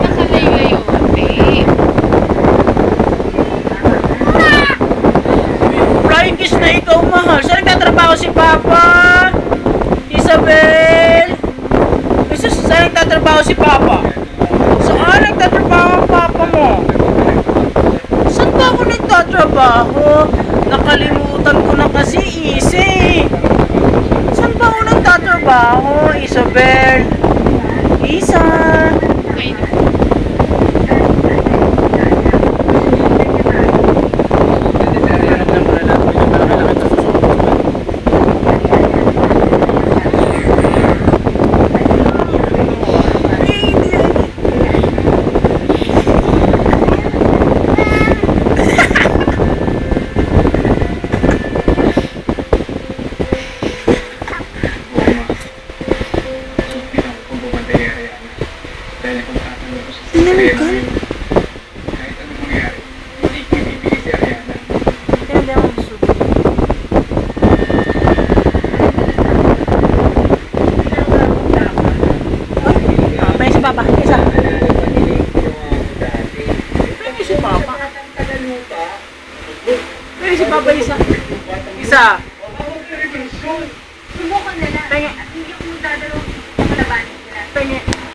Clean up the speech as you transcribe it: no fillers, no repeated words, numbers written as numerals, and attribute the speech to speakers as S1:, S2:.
S1: Nakalayo-layo, babe.
S2: Flying kiss na ikaw, mahal. Saan nagtatrabaho si Papa? Isabel? Jesus, saan nagtatrabaho si Papa? Saan nagtatrabaho ang Papa mo? Saan ba ako nagtatrabaho? Nakalimutan ko na kasi, Isi. Saan ba ako nagtatrabaho, Isabel? Isa.
S1: Ay,
S2: Papa, isa. Pwede si Papa. Pwede si Papa isa. Isa.
S3: Subukan na lang.
S2: Pengi.
S3: Hindi ako magdadalo sa kalabanin nila.
S2: Pengi.